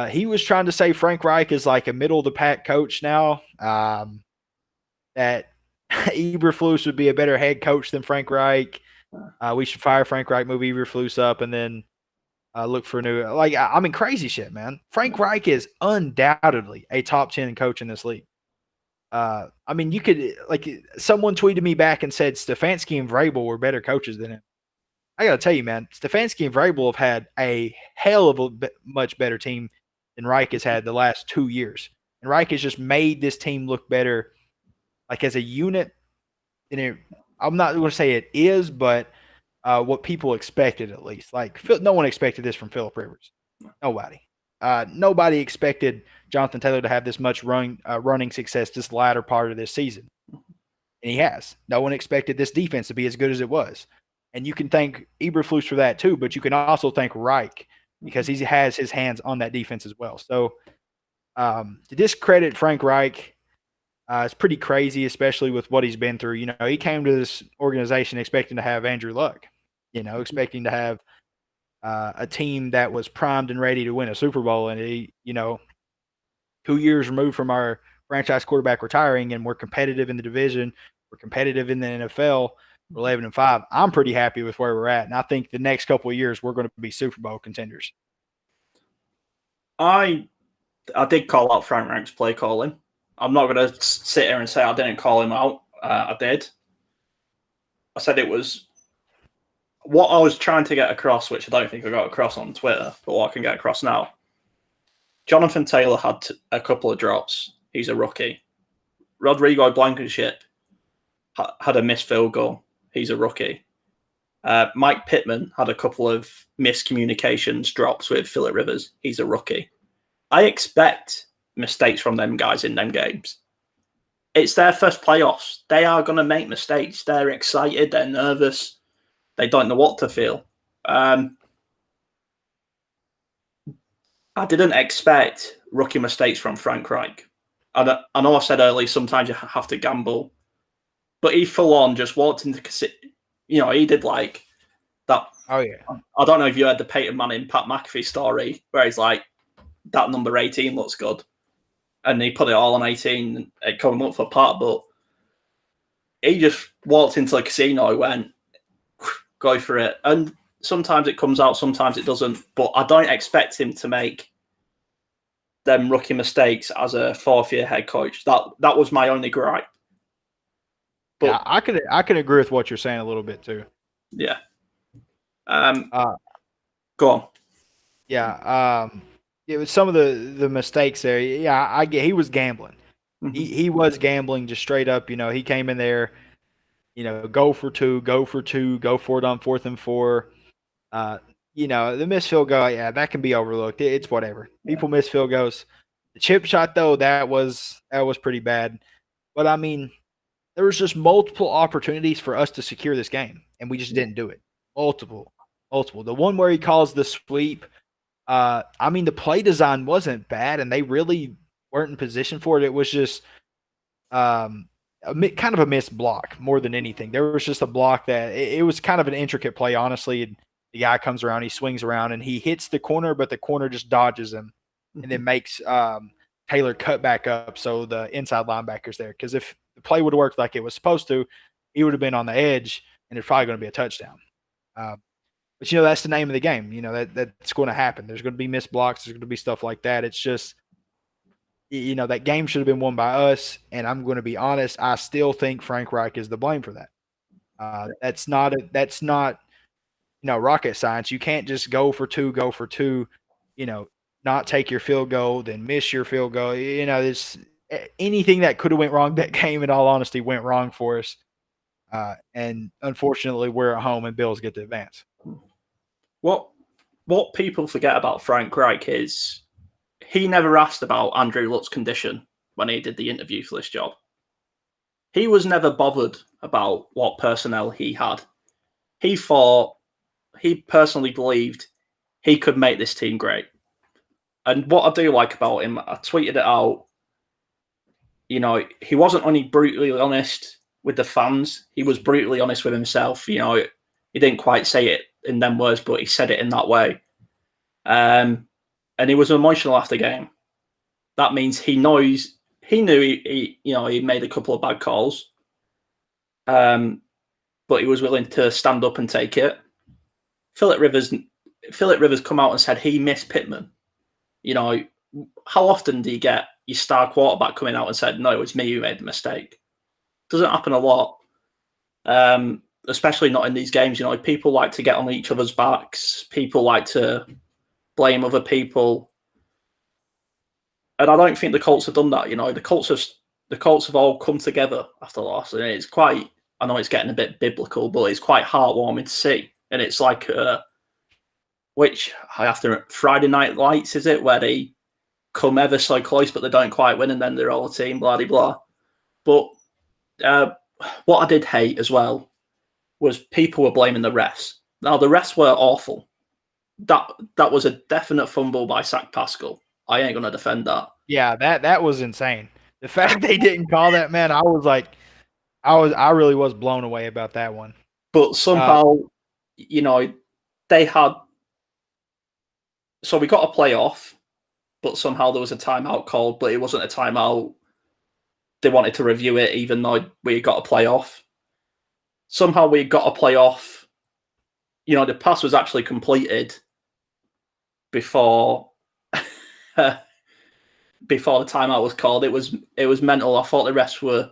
He was trying to say Frank Reich is like a middle of the pack coach now. That Eberflus would be a better head coach than Frank Reich. We should fire Frank Reich, move Eberflus up, and then look for a new. Like I mean, crazy shit, man. Frank Reich is undoubtedly a top 10 coach in this league. I mean, you could like someone tweeted me back and said Stefanski and Vrabel were better coaches than him. I got to tell you, man, Stefanski and Vrabel have had a hell of a much better team than Reich has had the last 2 years. And Reich has just made this team look better, like as a unit. And I'm not going to say it is, but what people expected at least. Like no one expected this from Philip Rivers. Nobody. Nobody expected Jonathan Taylor to have this much running success this latter part of this season. And he has. No one expected this defense to be as good as it was. And you can thank Eberflus for that too, but you can also thank Reich because he has his hands on that defense as well. So to discredit Frank Reich, it's pretty crazy, especially with what he's been through. You know, he came to this organization expecting to have Andrew Luck, you know, expecting to have a team that was primed and ready to win a Super Bowl. And he, you know, 2 years removed from our franchise quarterback retiring, and we're competitive in the division. We're competitive in the NFL. We're 11-5. I'm pretty happy with where we're at, and I think the next couple of years we're going to be Super Bowl contenders. I did call out Frank Reich's play calling. I'm not going to sit here and say I didn't call him out. I did. I said it was what I was trying to get across, which I don't think I got across on Twitter, but what I can get across now. Jonathan Taylor had a couple of drops. He's a rookie. Rodrigo Blankenship had a missed field goal. He's a rookie. Mike Pittman had a couple of miscommunications drops with Philip Rivers. He's a rookie. I expect mistakes from them guys in them games. It's their first playoffs. They are going to make mistakes. They're excited. They're nervous. They don't know what to feel. I didn't expect rookie mistakes from Frank Reich. I know I said earlier sometimes you have to gamble, but he full on just walked into, you know, he did like that. Oh, yeah. I don't know if you heard the Peyton Manning, Pat McAfee story where he's like, that number 18 looks good. And he put it all on 18 and coming up for Pat, but he just walked into a casino and went, go for it. And sometimes it comes out, sometimes it doesn't. But I don't expect him to make them rookie mistakes as a fourth-year head coach. That was my only gripe. But yeah, I can agree with what you're saying a little bit too. Yeah. Go on. Yeah. It was some of the mistakes there. Yeah, I get he was gambling. Mm-hmm. He was gambling just straight up. You know, he came in there, you know, go for two, go for it on 4th and 4. You know, the missed field goal, yeah, that can be overlooked. It's whatever. People miss field goals. The chip shot though, that was pretty bad. But I mean, there was just multiple opportunities for us to secure this game, and we just didn't do it. Multiple. The one where he calls the sweep. I mean, the play design wasn't bad, and they really weren't in position for it. It was just kind of a missed block more than anything. There was just a block that it was kind of an intricate play, honestly. And the guy comes around, he swings around, and he hits the corner, but the corner just dodges him and then makes Taylor cut back up so the inside linebacker's there. Because if the play would have worked like it was supposed to, he would have been on the edge, and it's probably going to be a touchdown. But, you know, that's the name of the game. You know, that's going to happen. There's going to be missed blocks. There's going to be stuff like that. It's just, you know, that game should have been won by us. And I'm going to be honest, I still think Frank Reich is the blame for that. That's not, you know, rocket science. You can't just go for two, you know, not take your field goal, then miss your field goal. You know, there's anything that could have went wrong that game, in all honesty, went wrong for us. And unfortunately, we're at home and Bills get to advance. What what people forget about Frank Reich is he never asked about Andrew Luck's condition when he did the interview for this job. He was never bothered about what personnel he had. He personally believed he could make this team great. And what I do like about him, I tweeted it out, he wasn't only brutally honest with the fans, he was brutally honest with himself. He didn't quite say it in them words, but he said it in that way. And he was emotional after game. That means he knew he made a couple of bad calls. But he was willing to stand up and take it. Philip Rivers come out and said he missed Pittman. How often do you get your star quarterback coming out and said, no, it's me who made the mistake? Doesn't happen a lot, especially not in these games. People like to get on each other's backs. People like to blame other people. And I don't think the Colts have done that. The Colts have all come together after the loss. And it's quite, I know it's getting a bit biblical, but it's quite heartwarming to see. And it's like, which I have to, Friday Night Lights, is it? Where they come ever so close, but they don't quite win, and then they're all a team, blah, blah, blah. But what I did hate as well was people were blaming the refs. Now, the refs were awful. That was a definite fumble by Zach Pascal. I ain't going to defend that. Yeah, that was insane. The fact they didn't call that, man, I really was blown away about that one. But somehow, they had. So we got a playoff, but somehow there was a timeout called, but it wasn't a timeout. They wanted to review it, even though we got a playoff. Somehow we got a playoff. The pass was actually completed before the timeout was called. It was mental. I thought the refs were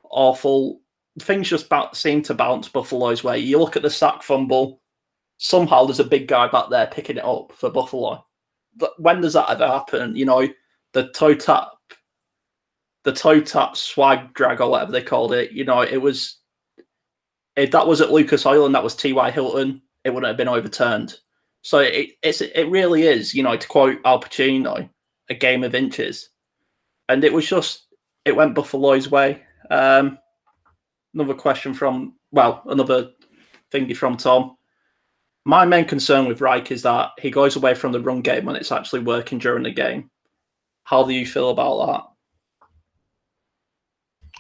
awful. Things just seemed to bounce Buffalo's way. You look at the sack fumble. Somehow there's a big guy back there picking it up for Buffalo. But when does that ever happen? The toe tap swag drag or whatever they called it. It was, if that was at Lucas Oil and that was T.Y. Hilton, it wouldn't have been overturned. So it really is, to quote Al Pacino, a game of inches. And it went Buffalo's way. Another thingy from Tom. My main concern with Reich is that he goes away from the run game when it's actually working during the game. How do you feel about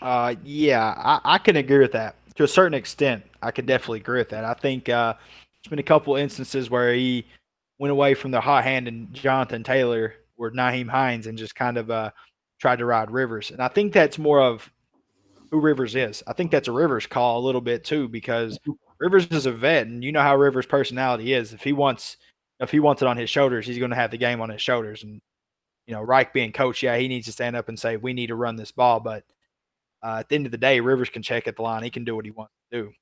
that? Yeah, I can agree with that. To a certain extent, I can definitely agree with that. I think there's been a couple instances where he went away from the hot hand and Jonathan Taylor or Nyheim Hines and just kind of tried to ride Rivers. And I think that's more of who Rivers is. I think that's a Rivers call a little bit too, because Rivers is a vet, and you know how Rivers' personality is. If he wants it on his shoulders, he's going to have the game on his shoulders. And Reich being coach, yeah, he needs to stand up and say, we need to run this ball. But at the end of the day, Rivers can check at the line. He can do what he wants to do.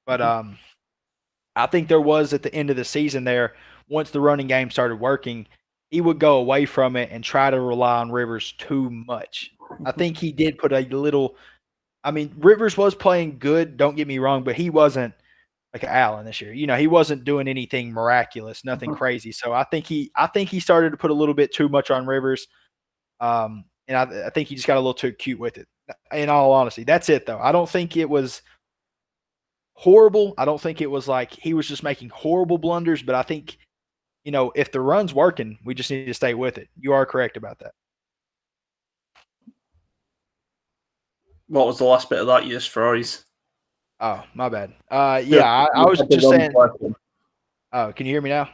But I think there was at the end of the season there, once the running game started working, he would go away from it and try to rely on Rivers too much. I think he did put a little – I mean, Rivers was playing good, don't get me wrong, but he wasn't like an Allen this year. He wasn't doing anything miraculous, nothing crazy. So I think he started to put a little bit too much on Rivers. And I think he just got a little too cute with it. In all honesty, that's it though. I don't think it was horrible. I don't think it was like he was just making horrible blunders, but I think, if the run's working, we just need to stay with it. You are correct about that. What was the last bit of that you just froze? Oh, my bad. Yeah, I was just saying. Oh, can you hear me now?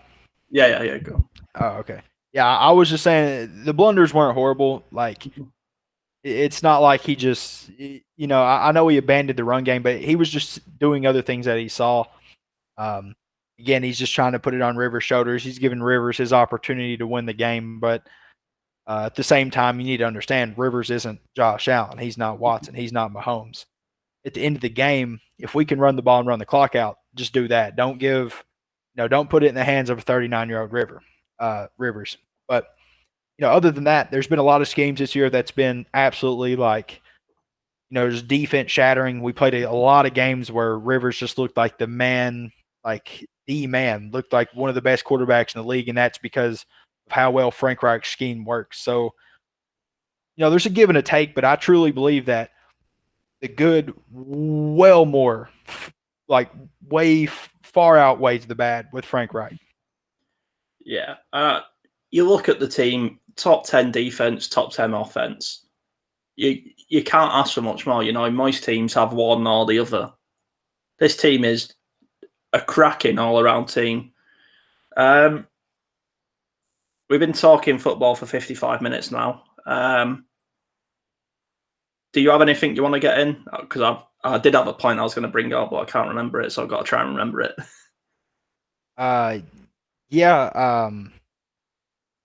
Yeah, go. Oh, okay. Yeah, I was just saying the blunders weren't horrible. Like, it's not like he just, I know he abandoned the run game, but he was just doing other things that he saw. Again, he's just trying to put it on Rivers' shoulders. He's giving Rivers his opportunity to win the game, but at the same time, you need to understand Rivers isn't Josh Allen. He's not Watson. He's not Mahomes. At the end of the game, if we can run the ball and run the clock out, just do that. Don't put it in the hands of a 39-year-old Rivers. But, other than that, there's been a lot of schemes this year that's been absolutely just defense shattering. We played a lot of games where Rivers just looked like the man, like the man, looked like one of the best quarterbacks in the league, and that's because of how well Frank Reich's scheme works. So, there's a give and a take, but I truly believe that the good well more, like way far outweighs the bad with Frank Reich. Yeah. You look at the team, top 10 defense, top 10 offense. You can't ask for much more. Most teams have one or the other. This team is a cracking all-around team. We've been talking football for 55 minutes now. Do you have anything you want to get in? Because I did have a point I was going to bring up, but I can't remember it, so I've got to try and remember it. Yeah.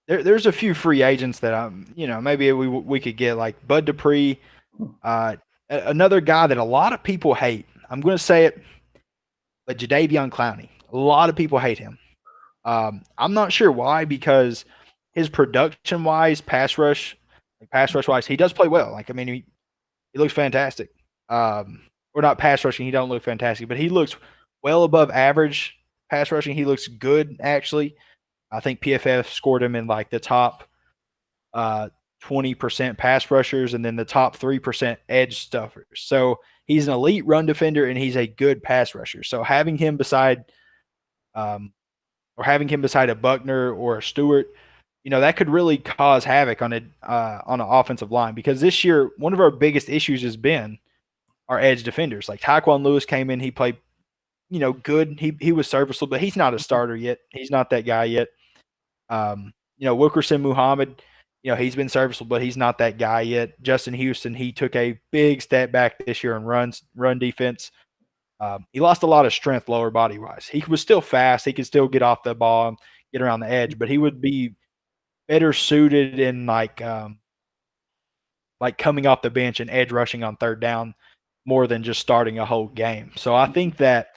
There's a few free agents that maybe we could get, like Bud Dupree, another guy that a lot of people hate. I'm going to say it, but Jadeveon Clowney. A lot of people hate him. I'm not sure why, because his production-wise, pass rush-wise, he does play well. He looks fantastic. Or not pass rushing, he don't look fantastic, but he looks well above average pass rushing. He looks good, actually. I think PFF scored him in like the top 20% pass rushers and then the top 3% edge stuffers. So he's an elite run defender and he's a good pass rusher. So having him beside a Buckner or a Stewart, that could really cause havoc on an offensive line, because this year one of our biggest issues has been our edge defenders. Like Tyquan Lewis came in, he played, good. He was serviceable, but he's not a starter yet. He's not that guy yet. Wilkerson Muhammad, he's been serviceable, but he's not that guy yet. Justin Houston, he took a big step back this year in run defense. He lost a lot of strength lower body wise. He was still fast. He could still get off the ball and get around the edge, but he would be better suited in like coming off the bench and edge rushing on third down more than just starting a whole game. So I think that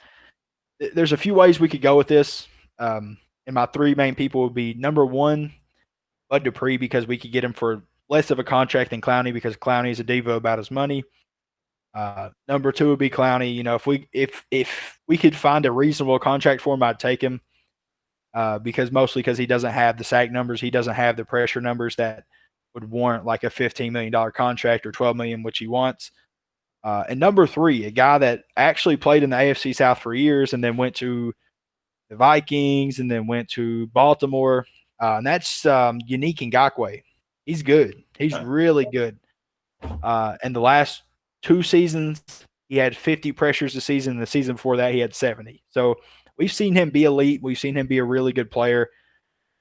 there's a few ways we could go with this. And my three main people would be, number one, Bud Dupree, because we could get him for less of a contract than Clowney, because Clowney is a diva about his money. Number two would be Clowney. If we could find a reasonable contract for him, I'd take him. Because he doesn't have the sack numbers, he doesn't have the pressure numbers that would warrant like a $15 million contract or $12 million, which he wants. And number three, a guy that actually played in the AFC South for years and then went to the Vikings and then went to Baltimore, and that's Yannick Ngakoue. He's good. He's really good. And the last two seasons, he had 50 pressures a season. The season before that, he had 70. So we've seen him be elite. We've seen him be a really good player.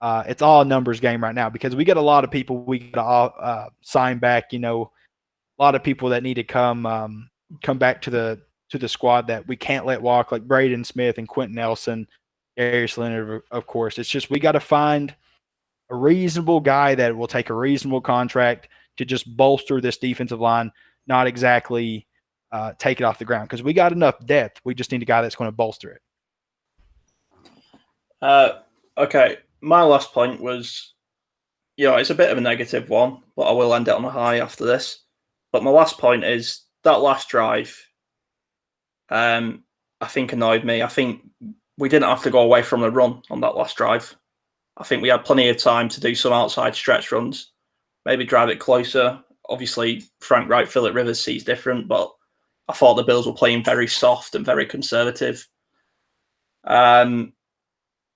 It's all a numbers game right now, because we got a lot of people we got to sign back. A lot of people that need to come back to the squad that we can't let walk, like Braden Smith and Quentin Nelson, Darius Leonard, of course. It's just we got to find a reasonable guy that will take a reasonable contract to just bolster this defensive line, not exactly take it off the ground, because we got enough depth. We just need a guy that's going to bolster it. Okay, my last point was, it's a bit of a negative one, but I will end it on a high after this. But my last point is that last drive, I think annoyed me. I think we didn't have to go away from the run on that last drive. I think we had plenty of time to do some outside stretch runs, maybe drive it closer. Obviously, Frank Reich, Philip Rivers sees different, but I thought the Bills were playing very soft and very conservative. But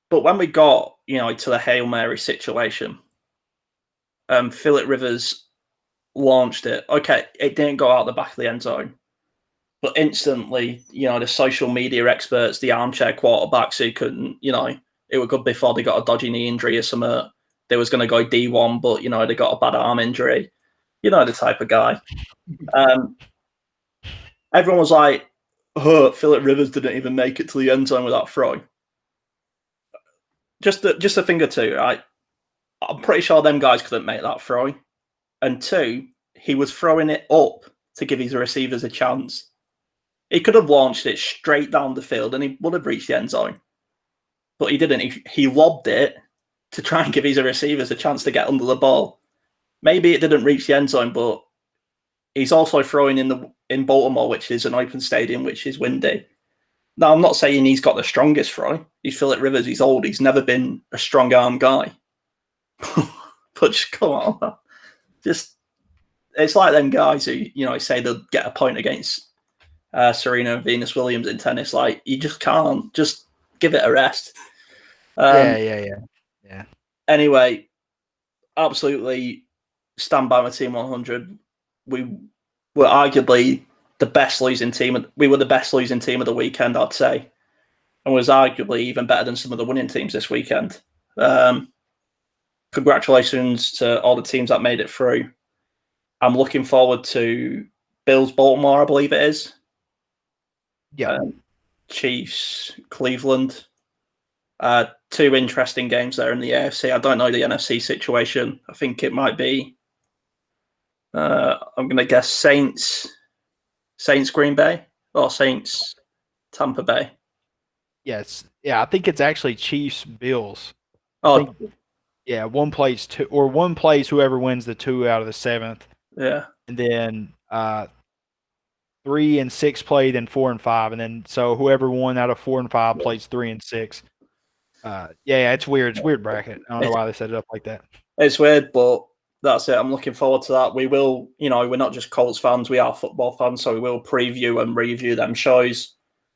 when we got, to the Hail Mary situation, Philip Rivers launched it. Okay, it didn't go out the back of the end zone, but instantly, the social media experts, the armchair quarterbacks who couldn't, it was good before they got a dodgy knee injury or something. They was going to go D1, but, they got a bad arm injury. The type of guy. Everyone was like, oh, Philip Rivers didn't even make it to the end zone without throwing. Just a thing or two, right? I'm pretty sure them guys couldn't make that throw. And two, he was throwing it up to give his receivers a chance. He could have launched it straight down the field and he would have reached the end zone. But he didn't. He lobbed it to try and give his receivers a chance to get under the ball. Maybe it didn't reach the end zone, but he's also throwing in Baltimore, which is an open stadium, which is windy. Now, I'm not saying he's got the strongest throw. He's Philip Rivers. He's old. He's never been a strong arm guy. But just come on, just it's like them guys who say they'll get a point against Serena and Venus Williams in tennis. Like you just can't. Just give it a rest. Yeah. Anyway, absolutely stand by my team 100. We were arguably the best losing team. We were the best losing team of the weekend, I'd say, and was arguably even better than some of the winning teams this weekend. Congratulations to all the teams that made it through. I'm looking forward to Bills Baltimore, I believe it is. Yeah. Chiefs Cleveland. Two interesting games there in the AFC. I don't know the NFC situation. I think it might be. I'm going to guess Saints Green Bay or Saints Tampa Bay. Yes. Yeah, I think it's actually Chiefs Bills. Oh, yeah, one plays whoever wins the 2 out of the 7th. Yeah. And then 3 and 6 play, then 4 and 5, and then so whoever 1 out of 4 and 5 plays 3 and 6. Yeah, it's weird. It's a weird bracket. I don't know why they set it up like that. It's weird, but that's it. I'm looking forward to that. We will, we're not just Colts fans, we are football fans, so we will preview and review them shows.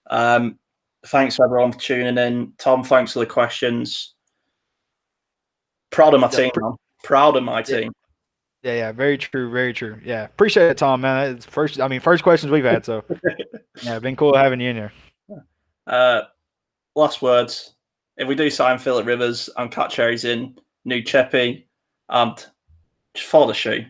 Thanks for everyone for tuning in. Tom, thanks for the questions. Proud of my team, man. Proud of my team. Yeah, very true, very true. Yeah, appreciate it, Tom, man. It's first questions we've had, so yeah, been cool having you in here. Last words. If we do sign Philip Rivers and Cat Cherries in, new Cheppy, and just follow the shoe.